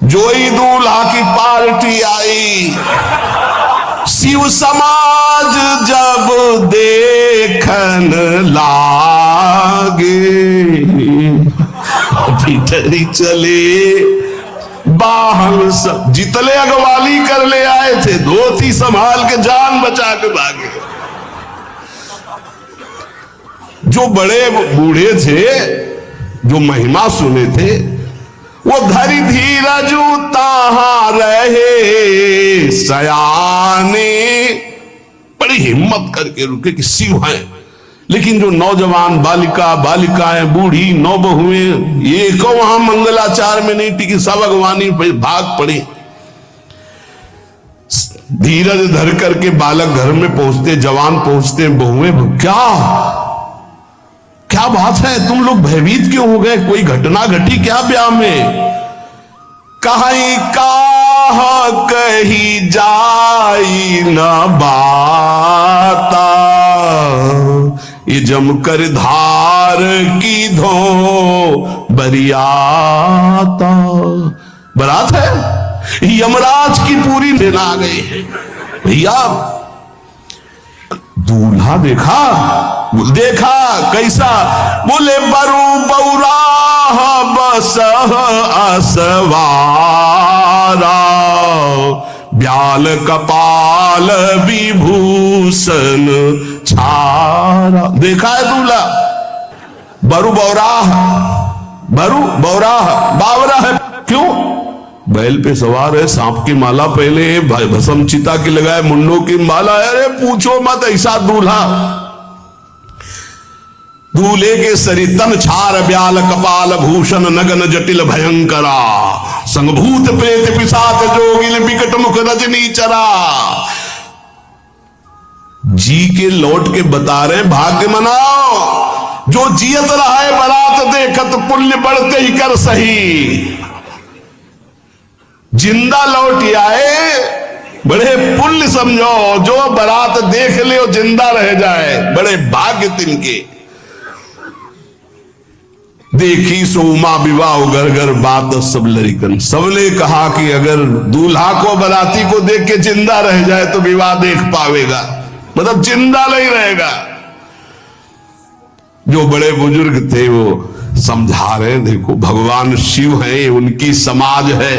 जो ही दूल्हा की पार्टी आई, शिव समाज जब देखन लागे, भीतरी चले बाहन सब, जितने अगवाली कर ले आए थे धोती संभाल के जान बचा के भागे। जो बड़े बूढ़े थे, जो महिमा सुने थे, वो धरी धीरज ताहा रहे सयाने, बड़ी हिम्मत करके रुके कि शिव है। लेकिन जो नौजवान बालिकाएं, बूढ़ी नौबहुएं, ये को वहां मंगलाचार में नहीं टिकी, सब अगवानी भाग पड़ी। धीरज धर करके बालक घर में पहुंचते, जवान पहुंचते, बहुएं क्या बात है, तुम लोग भयभीत क्यों हो गए, कोई घटना घटी क्या ब्याह में। कहीं कहा कही जाई न बाता, ये जमकर धार की धो बरियाता। बारात है, यमराज की पूरी लेना आ गई है भैया। दूल्हा देखा कैसा, बोले बरू बौरा बस असवारा, ब्याल कपाल विभूषण छारा। देखा है दूल्हा बरू बौराह बावरा है, क्यों? बैल पे सवार है, सांप की माला पहले, भस्म चिता की लगाए, मुंडों की माला। अरे पूछो मत, ऐसा दूल्हा। दूल्हे के सरितन छार ब्याल कपाल भूषण नगन जटिल भयंकरा, संगभूत प्रेत पिशाच जोगिल विकट मुख रजनी चरा। जी के लौट के बता रहे, भाग्य मनाओ जो जियत रहा है बारात देखत, पुण्य बढ़ते ही कर सही। जिंदा लौट आए बड़े पुण्य समझो, जो बारात देख ले वो जिंदा रह जाए, बड़े भाग्य तिनके। देखी सोमा विवाह घर घर बात सब लड़कन, सबने कहा कि अगर दूल्हा को बाराती को देख के जिंदा रह जाए तो विवाह देख पावेगा, मतलब जिंदा नहीं रहेगा। जो बड़े बुजुर्ग थे वो समझा रहे, देखो भगवान शिव है, उनकी समाज है,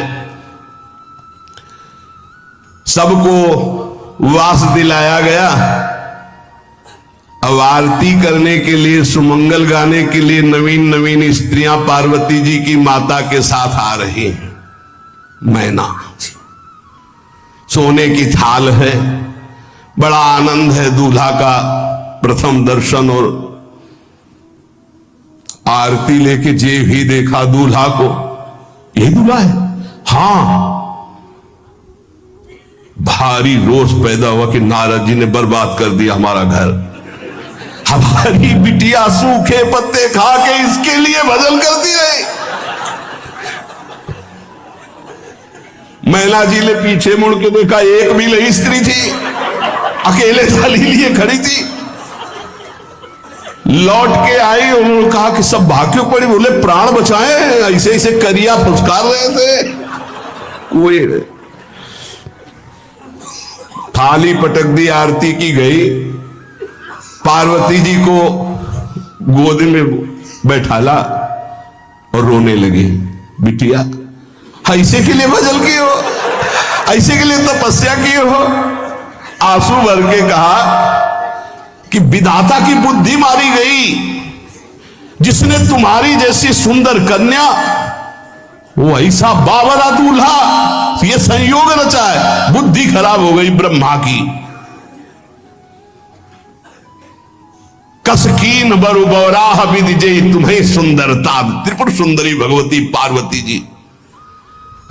सबको वास दिलाया गया। अब आरती करने के लिए, सुमंगल गाने के लिए नवीन नवीन स्त्रियां पार्वती जी की माता के साथ आ रही हैं। मैना सोने की थाल है, बड़ा आनंद है दूल्हा का प्रथम दर्शन और आरती लेके जे भी देखा दूल्हा को, यही दूल्हा है? हाँ। भारी रोष पैदा हुआ कि नारद जी ने बर्बाद कर दिया हमारा घर, हमारी बिटिया सूखे पत्ते खा के इसके लिए भजन करती रही। मैना जी ने पीछे मुड़ के देखा, एक भी नहीं स्त्री थी, अकेले थाली लिए खड़ी थी। लौट के आई, उन्होंने कहा कि सब भाग्यों पड़ी। बोले प्राण बचाए, ऐसे ऐसे करिया फुसकार रहे थे। कोई थाली पटक दी, आरती की गई, पार्वती जी को गोद में बैठाला और रोने लगी। बिटिया ऐसे के लिए भजन किए हो, ऐसे के लिए तपस्या किए हो? आंसू भर के कहा कि विधाता की बुद्धि मारी गई, जिसने तुम्हारी जैसी सुंदर कन्या, वो ऐसा बावरा दूल्हा, ये संयोग रचा है। बुद्धि खराब हो गई ब्रह्मा की। कसकीन बरु बौराह विदिजे तुम्हें सुंदरता, त्रिपुर सुंदरी भगवती पार्वती जी।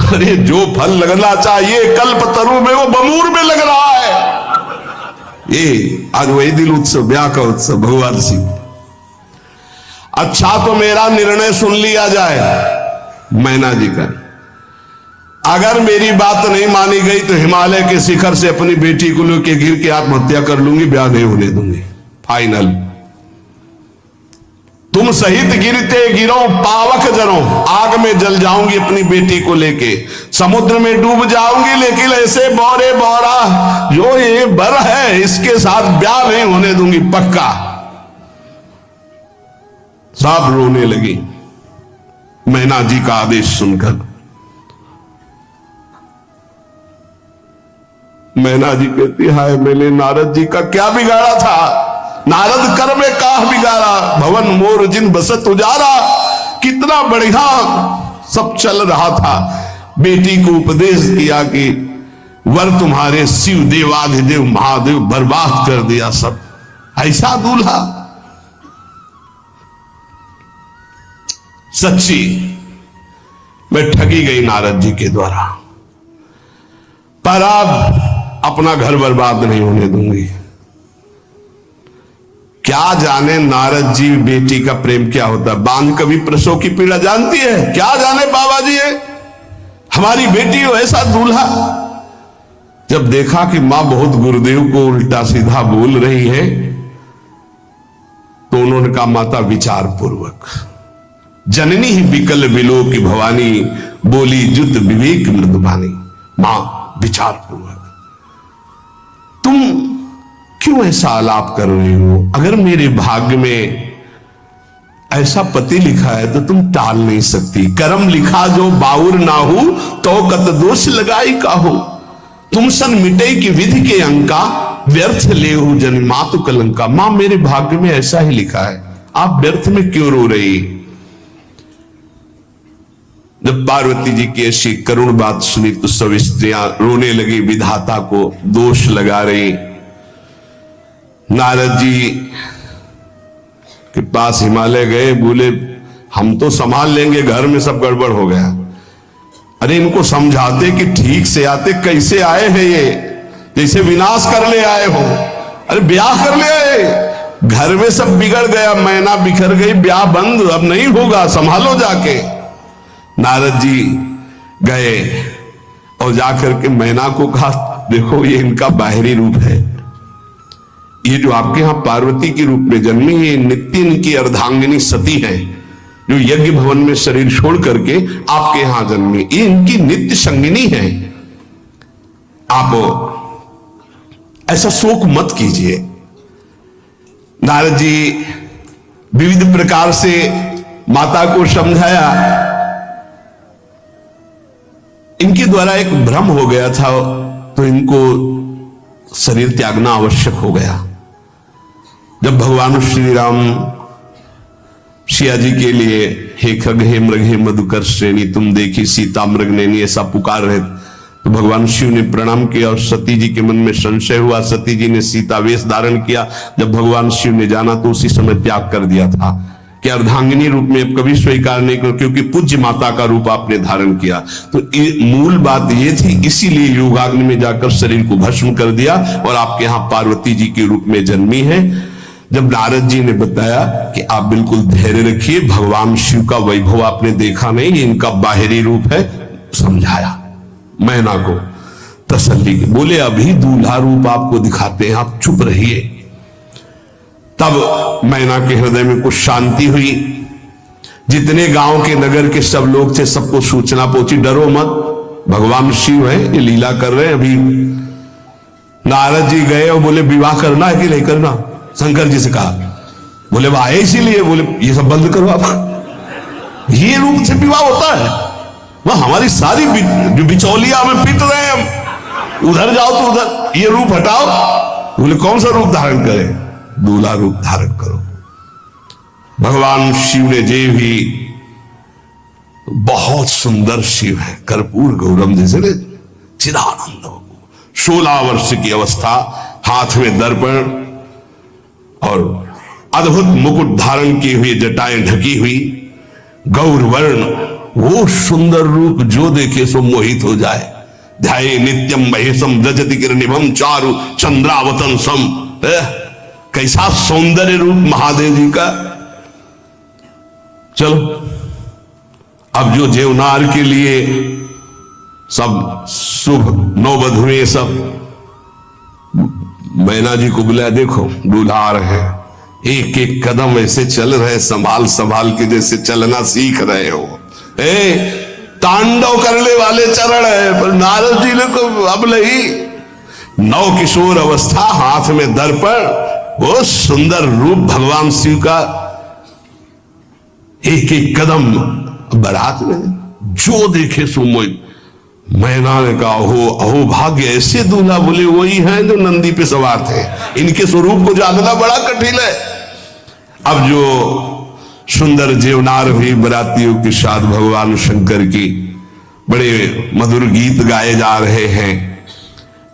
अरे जो फल लगना चाहिए कल्प तरु में, वो बमूर में लग रहा है। ये आज वही दिल उत्सव, ब्याह का उत्सव भगवान सिंह। अच्छा तो मेरा निर्णय सुन लिया जाए मैना जी का। अगर मेरी बात नहीं मानी गई तो हिमालय के शिखर से अपनी बेटी को लेकर गिर के आत्महत्या कर लूंगी, ब्याह नहीं होने दूंगी। फाइनल। तुम सहित गिरते गिरो पावक जरो, आग में जल जाऊंगी अपनी बेटी को लेके, समुद्र में डूब जाऊंगी, लेकिन ऐसे बौरे बौरा जो ये बर है, इसके साथ ब्याह नहीं होने दूंगी, पक्का। सब रोने लगी मैना जी का आदेश सुनकर। मैना जी कहती, हाय मैंने नारद जी का क्या बिगाड़ा था? नारद कर में काह बिगाड़ा, भवन मोर जिन बसत उजारा। कितना बढ़िया सब चल रहा था। बेटी को उपदेश किया कि वर तुम्हारे शिव देवाधिदेव महादेव, बर्बाद कर दिया सब। ऐसा दूल्हा। सच्ची मैं ठगी गई नारद जी के द्वारा, पर अब अपना घर बर्बाद नहीं होने दूंगी। क्या जाने नारद जी बेटी का प्रेम क्या होता है। बांध कभी प्रसव की पीड़ा जानती है? क्या जाने बाबा जी है हमारी बेटी हो ऐसा दूल्हा। जब देखा कि मां बहुत गुरुदेव को उल्टा सीधा बोल रही है, तो उन्होंने कहा, माता विचार पूर्वक। जननी ही बिकल बिलो की भवानी, बोली जुत विवेक मृदुबानी। मां विचार पूर्वक, तुम क्यों ऐसा आलाप कर रही हो? अगर मेरे भाग्य में ऐसा पति लिखा है तो तुम टाल नहीं सकती। कर्म लिखा जो बाउर ना हो, तो कत दोष लगाई का हो। तुम सन मिटे की विधि के अंका, व्यर्थ ले हो जन मातु कलंका। मां मेरे भाग्य में ऐसा ही लिखा है, आप व्यर्थ में क्यों रो रही? जब पार्वती जी की ऐसी करुण बात सुनी तो सब स्त्रियां रोने लगी, विधाता को दोष लगा रही। नारद जी के पास हिमालय गए, बोले हम तो संभाल लेंगे, घर में सब गड़बड़ हो गया। अरे इनको समझाते कि ठीक से आते, कैसे आए हैं ये, जैसे विनाश कर ले आए हो। अरे ब्याह कर ले आए, घर में सब बिगड़ गया, मैना बिखर गई, ब्याह बंद, अब नहीं होगा, संभालो जाके। नारद जी गए और जाकर के मैना को कहा, देखो ये इनका बाहरी रूप है, ये जो आपके यहां पार्वती के रूप में जन्मी, ये नित्य इनकी अर्धांगिनी सती है, जो यज्ञ भवन में शरीर छोड़ करके आपके यहां जन्मी, ये इनकी नित्य संगिनी है। आप ऐसा शोक मत कीजिए। नारद जी विविध प्रकार से माता को समझाया। इनके द्वारा एक भ्रम हो गया था, तो इनको शरीर त्यागना आवश्यक हो गया। जब भगवान श्री राम सिया जी के लिए हे खग हे मृग हे मधुकर श्रेणी तुम देखी सीता मृग नैनी ऐसा पुकार रहे, तो भगवान शिव ने प्रणाम किया और सती जी के मन में संशय हुआ। सती जी ने सीता वेश धारण किया। जब भगवान शिव ने जाना तो उसी समय त्याग कर दिया था कि अर्धांगिनी रूप में अब कभी स्वीकार नहीं करो, क्योंकि पूज्य माता का रूप आपने धारण किया। तो मूल बात ये थी, इसीलिए योगाग्नि में जाकर शरीर को भस्म कर दिया और आपके यहां पार्वती जी के रूप में जन्मी है। जब नारद जी ने बताया कि आप बिल्कुल धैर्य रखिए, भगवान शिव का वैभव आपने देखा नहीं, ये इनका बाहरी रूप है, समझाया मैना को तसल्ली के, बोले अभी दूल्हा रूप आपको दिखाते हैं, आप चुप रहिए। तब मैना के हृदय में कुछ शांति हुई। जितने गांव के नगर के सब लोग थे, सबको सूचना पहुंची, डरो मत, भगवान शिव है, ये लीला कर रहे हैं। अभी नारद जी गए और बोले विवाह करना है कि नहीं करना, शंकर जी से कहा, बोले आए इसीलिए, बोले ये सब बंद करो आप, ये रूप से विवाह होता है, वह हमारी सारी जो बिचौलिया हमें पीट रहे हैं, हम उधर जाओ तो उधर, ये रूप हटाओ। बोले कौन सा रूप धारण करें, दूल्हा रूप धारण करो। भगवान शिव ने जे भी, बहुत सुंदर शिव है, कर्पूर गौरम जैसे चिदानंद, 16 वर्ष की अवस्था, हाथ में दर्पण और अद्भुत मुकुट धारण किए हुए, जटाएं ढकी हुई, गौर वर्ण, वो सुंदर रूप जो देखे सो मोहित हो जाए। ध्याये नित्यम महेशम रजति किरणिभम चारु चंद्रावतन सम, कैसा सौंदर्य रूप महादेव जी का। चलो अब जो जेवनार के लिए सब शुभ नौवधुएं सब मैना जी को बुलाया, देखो दूल्हा आ रहे हैं, एक एक कदम ऐसे चल रहे, संभाल संभाल के जैसे चलना सीख रहे हो। तांडव करने वाले चरण है, पर नारद जी ने तो अब नहीं, नव किशोर अवस्था, हाथ में दर्पण, वो सुंदर रूप भगवान शिव का, एक एक कदम बारात में जो देखे सो मोहित। मैना ने कहा अहो अहो भाग्य, ऐसे दूल्हा, बोले वही हैं जो नंदी पे सवार थे, इनके स्वरूप को जानना बड़ा कठिन है। अब जो सुंदर जेवनार हुई बरातियों के साथ भगवान शंकर की, बड़े मधुर गीत गाए जा रहे हैं।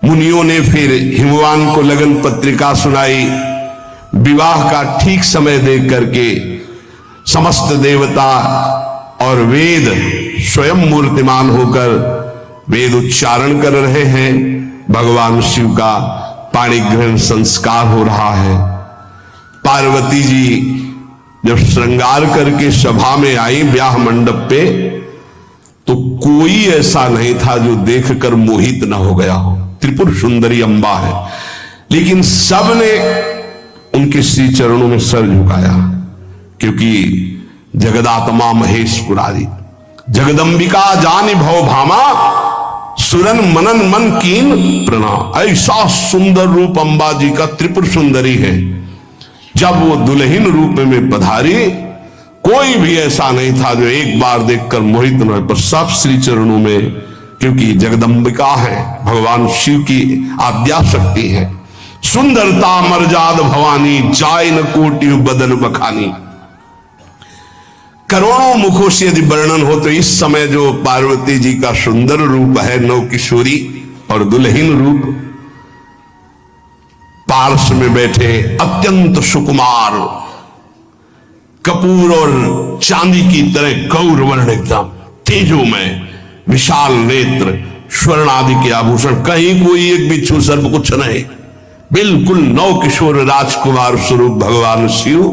मुनियों ने फिर हिमवान को लगन पत्रिका सुनाई। विवाह का ठीक समय देख करके समस्त देवता और वेद स्वयं मूर्तिमान होकर वेद उच्चारण कर रहे हैं। भगवान शिव का पाणिग्रहण संस्कार हो रहा है। पार्वती जी जब श्रृंगार करके सभा में आई ब्याह मंडप पे, तो कोई ऐसा नहीं था जो देखकर मोहित ना हो गया हो। त्रिपुर सुंदरी अंबा है, लेकिन सबने उनके श्री चरणों में सर झुकाया, क्योंकि जगदात्मा महेश पुरारी, जगदंबिका जानि भव भामा, सुरन मनन मन कीन प्रणाम। ऐसा सुंदर रूप अंबा जी का, त्रिपुर सुंदरी है। जब वो दुल्हन रूप में पधारी, कोई भी ऐसा नहीं था जो एक बार देखकर मोहित न हो, पर सब श्री चरणों में, क्योंकि जगदंबिका है, भगवान शिव की आद्या शक्ति है। सुंदरता मर्जाद भवानी, जाय न कोटि बदन बखानी। करोड़ों मुखों से यदि वर्णन हो तो इस समय जो पार्वती जी का सुंदर रूप है, नव किशोरी और दुल्हन रूप, पार्श्व में बैठे अत्यंत सुकुमार, कपूर और चांदी की तरह गौर वर्ण, एकदम तेजोमय, विशाल नेत्र, स्वर्ण आदि के आभूषण, कहीं कोई एक बिच्छू सर्प कुछ नहीं, बिल्कुल नव किशोर राजकुमार स्वरूप भगवान शिव।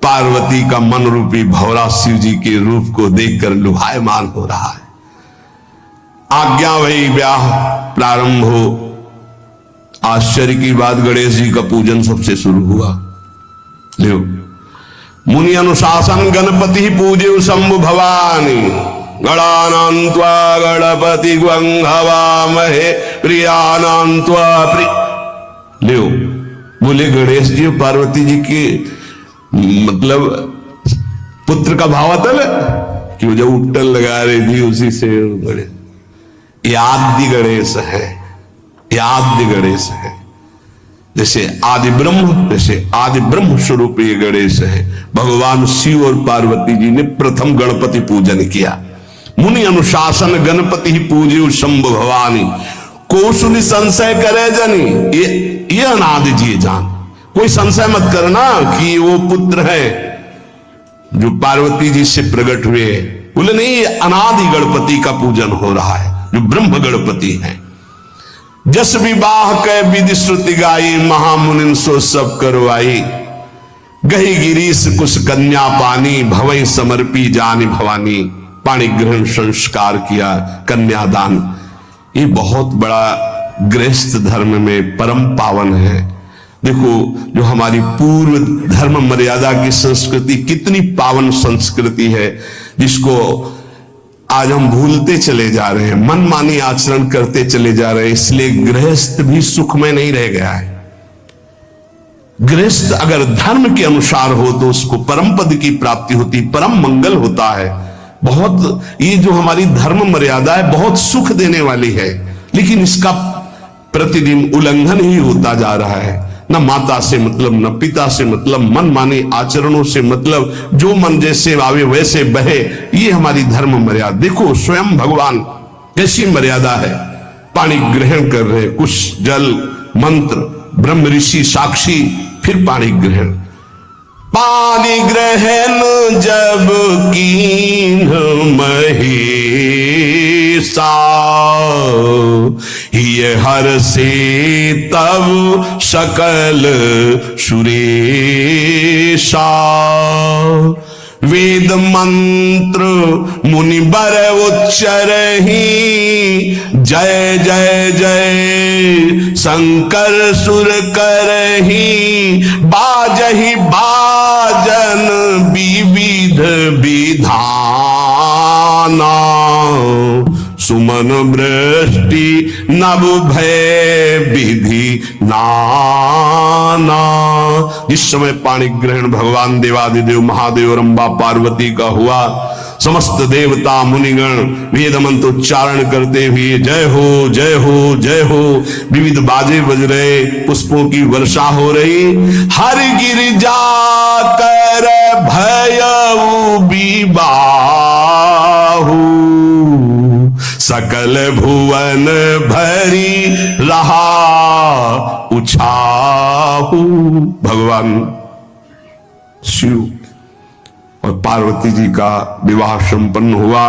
पार्वती का मन रूपी भौरा शिव जी के रूप को देखकर लुभायमान हो रहा है। आज्ञा वही, ब्याह प्रारंभ हो। आश्चर्य की बात, गणेश जी का पूजन सबसे शुरू हुआ। लो मुनि अनुशासन गणपति पूजे शंभु भवानी, गणानान्त्वा गणपति हवामहे प्रियानान्त्वा लो। बोले गणेश जी पार्वती जी की मतलब पुत्र का भाव आता ना, कि वो जब उट्टल लगा रही थी उसी से गणेश, आदि गणेश है, आदि गणेश है। जैसे आदि ब्रह्म, जैसे आदि ब्रह्म स्वरूप ये गणेश है। भगवान शिव और पार्वती जी ने प्रथम गणपति पूजन किया। मुनि अनुशासन गणपति ही पूजे शंभु भवानी, कोसुनि संशय करे जनी, ये अनादि जी जान, कोई संशय मत करना कि वो पुत्र है, जो पार्वती जी से प्रकट हुए, बोले नहीं, अनादि गणपति का पूजन हो रहा है, जो ब्रह्म गणपति हैं। जस विवाह कै विधि श्रुति गाई, महामुनिन सो सब करवाई। गही गिरीश कुश कन्या पानी, भवई समर्पी जानी भवानी। पाणी ग्रहण संस्कार किया, कन्यादान। ये बहुत बड़ा गृहस्थ धर्म में परम पावन है। देखो, जो हमारी पूर्व धर्म मर्यादा की संस्कृति कितनी पावन संस्कृति है, जिसको आज हम भूलते चले जा रहे हैं, मनमानी आचरण करते चले जा रहे हैं। इसलिए गृहस्थ भी सुखमय नहीं रह गया है। गृहस्थ अगर धर्म के अनुसार हो तो उसको परम पद की प्राप्ति होती, परम मंगल होता है। बहुत, ये जो हमारी धर्म मर्यादा है बहुत सुख देने वाली है, लेकिन इसका प्रतिदिन उल्लंघन ही होता जा रहा है। न माता से मतलब, न पिता से मतलब, मनमाने आचरणों से मतलब, जो मन जैसे आवे वैसे बहे, ये हमारी धर्म मर्यादा। देखो स्वयं भगवान कैसी मर्यादा है, पानी ग्रहण कर रहे, कुछ जल मंत्र, ब्रह्म ऋषि साक्षी, फिर पानी ग्रहण। पानी ग्रहण जब कीन्ह महेशा, ये हर से तब सकल सुरेशा। वेद मंत्र मुनि बर उच्चरहि, जय जय जय शंकर सुर करहि। बाजहि बाजन विविध विधाना, सुमन वृष्टि नभ भय विधि नाना। जिस समय पाणी ग्रहण भगवान देवादिदेव महादेव और अम्बा पार्वती का हुआ, समस्त देवता मुनिगण वेद मंत्र उच्चारण करते हुए जय हो जय हो जय हो, विविध बाजे बज रहे, पुष्पों की वर्षा हो रही। हर गिरिजा कर भयउ विबाहु, सकल भुवन भरी रहा उछाहु। भगवान शिव और पार्वती जी का विवाह संपन्न हुआ।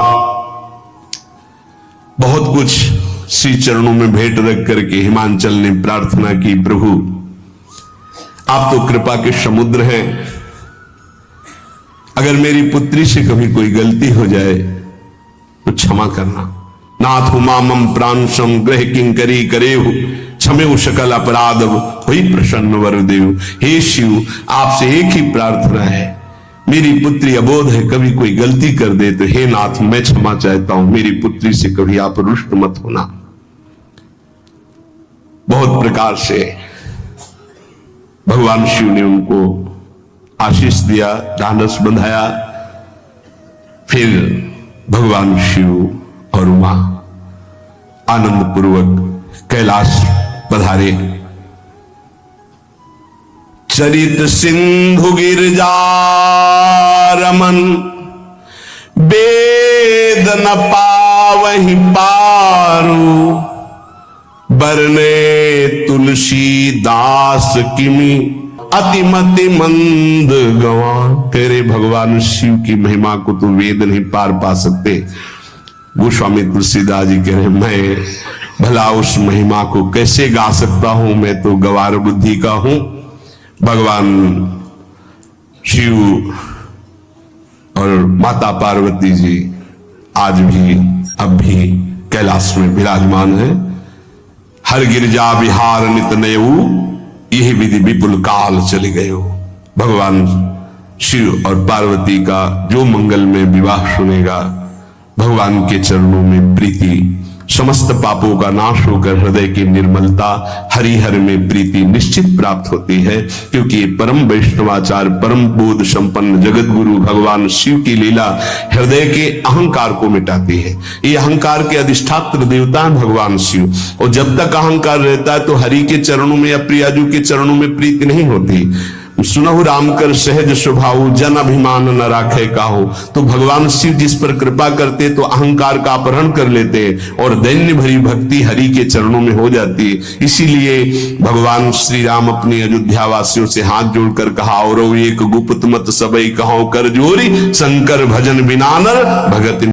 बहुत कुछ श्री चरणों में भेंट रख करके हिमांचल ने प्रार्थना की, प्रभु आप तो कृपा के समुद्र हैं, अगर मेरी पुत्री से कभी कोई गलती हो जाए तो क्षमा करना। नाथ मामम प्रांशम ग्रह किंकरी करेहु, क्षमेहु सकल अपराध हुई प्रसन्न वरदेव। हे शिव, आपसे एक ही प्रार्थना है, मेरी पुत्री अबोध है, कभी कोई गलती कर दे तो हे नाथ मैं क्षमा चाहता हूं, मेरी पुत्री से कभी आप रुष्ट मत होना। बहुत प्रकार से भगवान शिव ने उनको आशीष दिया, ढांढस बंधाया। फिर भगवान शिव और उमा आनंद पूर्वक कैलाश पधारे। चरित सिंधु गिरजा रमन, वेद न पावहि पारू। बरने तुलसी दास किमी, अतिमति मंद गवान। तेरे भगवान शिव की महिमा को तो वेद नहीं पार पा सकते। गोस्वामी तुलसीदास जी कह रहे, मैं भला उस महिमा को कैसे गा सकता हूं, मैं तो गवार बुद्धि का हूं। भगवान शिव और माता पार्वती जी आज भी अब भी कैलाश में विराजमान है। हर गिरजा विहार नित नयऊ, यही विधि विपुल काल चले गए हो। भगवान शिव और पार्वती का जो मंगल में विवाह सुनेगा, भगवान के चरणों में प्रीति, समस्त पापों का नाश होकर हृदय की निर्मलता, हरिहर में प्रीति निश्चित प्राप्त होती है। क्योंकि परम वैष्णवाचार, परम बोध संपन्न जगत गुरु भगवान शिव की लीला हृदय के अहंकार को मिटाती है। ये अहंकार के अधिष्ठात्र देवता है भगवान शिव, और जब तक अहंकार रहता है तो हरि के चरणों में या प्रियाजू के चरणों में प्रीति नहीं होती। सुनहु राम कर सहज स्वभाव, जन अभिमान न राखे काहू। तो भगवान शिव जिस पर कृपा करते तो अहंकार का अपहरण कर लेते और दैन्य भरी भक्ति हरि के चरणों में हो जाती। इसीलिए भगवान श्री राम अपनी अयोध्या वासियों से हाथ जोड़कर कहा, और एक गुप्त मत सबई कहो कर जोरी, शंकर भजन बिना नर भगत